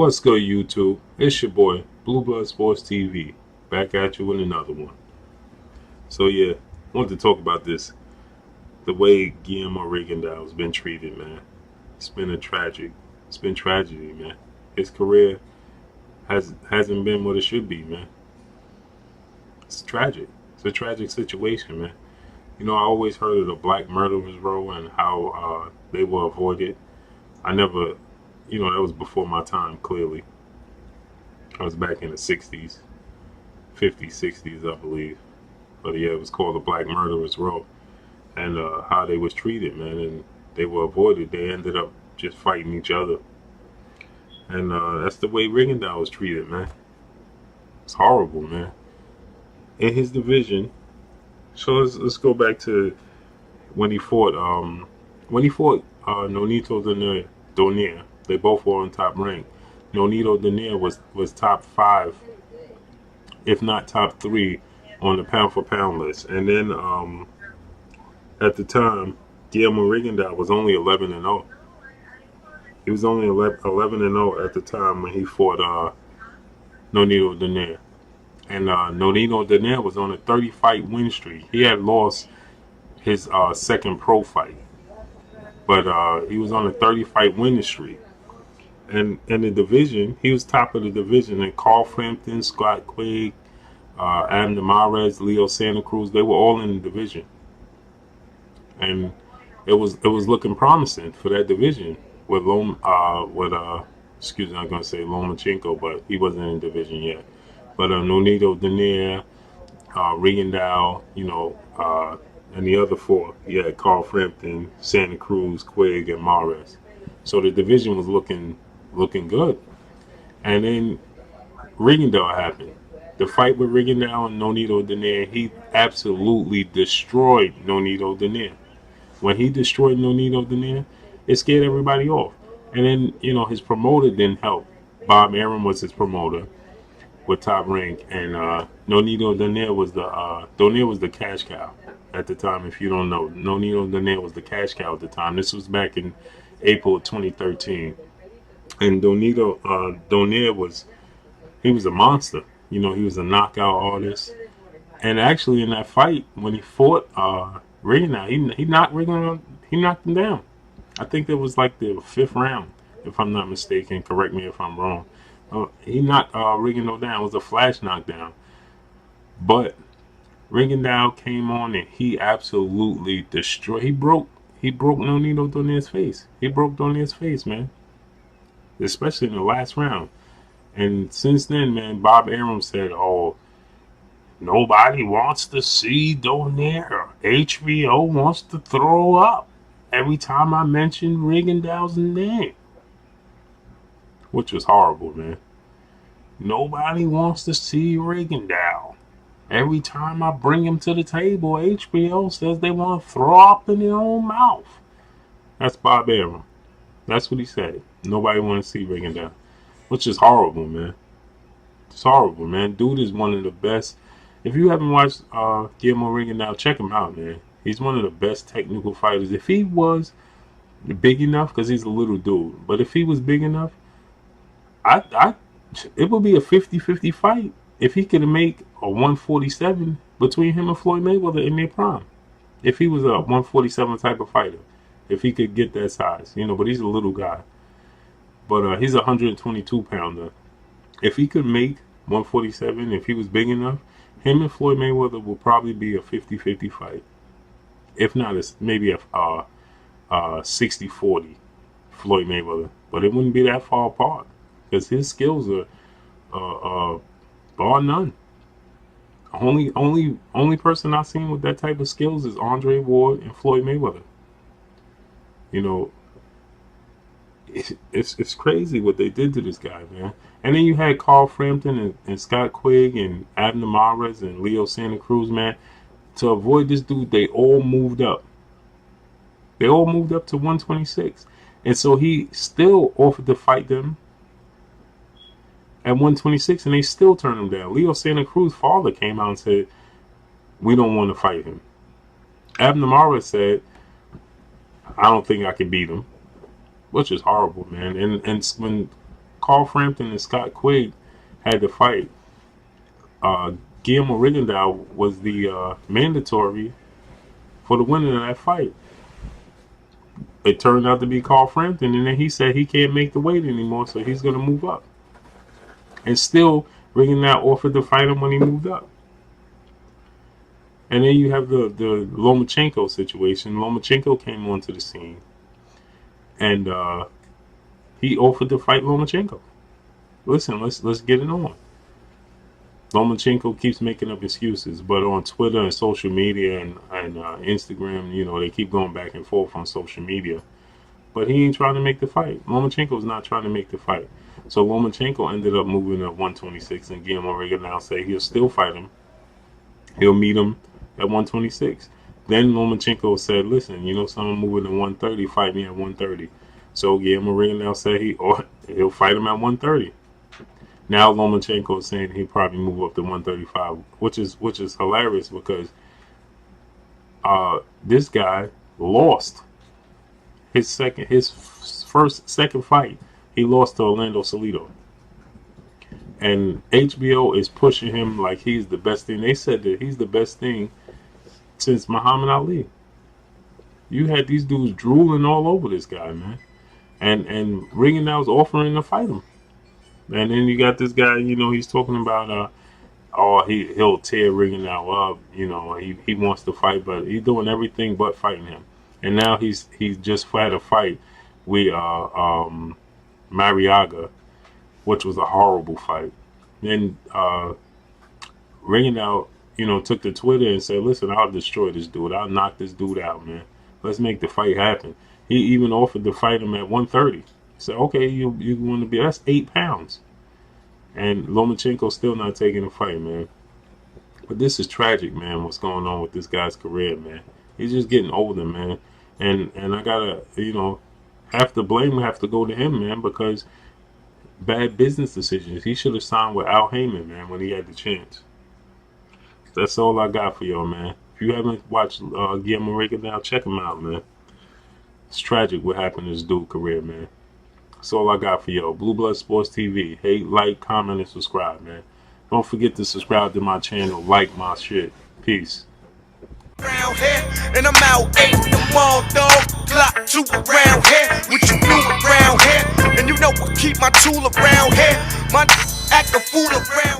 What's good, YouTube? It's your boy, Blue Blood Sports TV, back at you with another one. So yeah, wanted to talk about this, the way Guillermo Rigondeaux has been treated, man. It's been tragedy, man. His career hasn't been what it should be, man. It's tragic. It's a tragic situation, man. I always heard of the black murderers row and how they were avoided. I never, that was before my time, clearly. I was back in the 60s, 50s, 60s, I believe. But yeah, it was called the Black Murderers Row, and how they was treated, man, and they were avoided. They ended up just fighting each other, and that's the way Rigondeaux was treated, man. It's horrible, man. In his division, so let's go back to when he fought Nonito Donaire. They both were on top rank. Nonito Donaire was top five, if not top three, on the pound for pound list. And then at the time, Guillermo Rigondeaux was only 11-0. He was only 11-0 at the time when he fought Nonito Donaire. And Nonito Donaire was on a 30-fight win streak. He had lost his second pro fight, but he was on a 30-fight winning streak. And in the division, he was top of the division. And Carl Frampton, Scott Quigg, Abner Mares, Leo Santa Cruz, they were all in the division. And it was looking promising for that division with excuse me, I'm gonna say Lomachenko, but he wasn't in the division yet. But Nonito Donaire, Rigondeaux, and the other four, he had Carl Frampton, Santa Cruz, Quigg, and Mares. So the division was looking good. And then Rigondeaux happened. The fight with Rigondeaux and Nonito Donaire, he absolutely destroyed Nonito Donaire. When he destroyed Nonito Donaire, it scared everybody off. And then, his promoter didn't help. Bob Arum was his promoter with Top Rank, and Nonito Donaire was the cash cow at the time. If you don't know, Nonito Donaire was the cash cow at the time. This was back in April of 2013, and Donaire was a monster. He was a knockout artist. And actually, in that fight, when he fought Rigondeaux, he knocked him down. I think it was like the fifth round, if I'm not mistaken. Correct me if I'm wrong. He knocked Rigondeaux down. It was a flash knockdown. But Rigondeaux came on and he absolutely destroyed. He broke Nonito Donaire's face. He broke Donaire's face, man. Especially in the last round. And since then, man, Bob Arum said, "Oh, nobody wants to see Donaire. HBO wants to throw up every time I mention Rigondeaux's name," which was horrible, man. Nobody wants to see Rigondeaux. Every time I bring him to the table, HBO says they want to throw up in their own mouth. That's Bob Arum. That's what he said. Nobody want to see Rigondeaux. Which is horrible, man. It's horrible, man. Dude is one of the best. If you haven't watched Guillermo Rigondeaux, check him out, man. He's one of the best technical fighters. If he was big enough, because he's a little dude, but if he was big enough, it would be a 50-50 fight if he could make a 147 between him and Floyd Mayweather in their prime. If he was a 147 type of fighter, if he could get that size, but he's a little guy. But he's a 122 pounder. If he could make 147, if he was big enough, him and Floyd Mayweather will probably be a 50-50 fight. If not, it's maybe a 60-40 Floyd Mayweather. But it wouldn't be that far apart because his skills are bar none. Only person I've seen with that type of skills is Andre Ward and Floyd Mayweather. It's crazy what they did to this guy, man. And then you had Carl Frampton and Scott Quigg and Abner Mares and Leo Santa Cruz, man. To avoid this dude, they all moved up. They all moved up to 126. And so he still offered to fight them at 126, and they still turned him down. Leo Santa Cruz's father came out and said, "We don't want to fight him." Abner Mares said, "I don't think I can beat him," which is horrible, man. And when Carl Frampton and Scott Quigg had to fight. Uh, Guillermo Rigondeaux was the mandatory for the winner of that fight. It turned out to be Carl Frampton, and then he said he can't make the weight anymore, so he's going to move up. And still, Rigondeaux offered to fight him when he moved up. And then you have the Lomachenko situation. Lomachenko came onto the scene, and he offered to fight Lomachenko. Listen, let's get it on. Lomachenko keeps making up excuses, but on Twitter and social media and Instagram, you know, they keep going back and forth on social media. But he ain't trying to make the fight. Lomachenko's not trying to make the fight. So Lomachenko ended up moving up 126, and Guillermo Rigondeaux say he'll still fight him. He'll meet him at 126. Then Lomachenko said, listen, you know, someone moving to 130, fight me at 130. So Guillermo Rigondeaux said he'll fight him at 130. Now Lomachenko is saying he'll probably move up to 135, which is hilarious because this guy lost his second fight. He lost to Orlando Salido. And HBO is pushing him like he's the best thing. They said that he's the best thing since Muhammad Ali. You had these dudes drooling all over this guy, man. And Rigondeaux's offering to fight him. And then you got this guy, you know, he's talking about, he'll tear Rigondeaux up. You know, he wants to fight, but he's doing everything but fighting him. And now he's just had a fight with Mariaga, which was a horrible fight. Then Rigondeaux, you know, took to Twitter and said, listen, I'll destroy this dude. I'll knock this dude out, man. Let's make the fight happen. He even offered to fight him at 130. Said, okay, you want to be, that's 8 pounds. And Lomachenko's still not taking the fight, man. But this is tragic, man, what's going on with this guy's career, man. He's just getting older, man. And I gotta, you know, half the blame have to go to him, man, because bad business decisions. He should have signed with Al Heyman, man, when he had the chance. That's all I got for y'all, man. If you haven't watched Guillermo Rigondeaux, check him out, man. It's tragic what happened to this dude's career, man. That's all I got for y'all. Blue Blood Sports TV. Hate, like, comment, and subscribe, man. Don't forget to subscribe to my channel. Like my shit. Peace. Around here, and I'm out 8 in the mall, dog. Glock 2 around here, what you do around here? And you know I keep my tool around here. My act a fool around.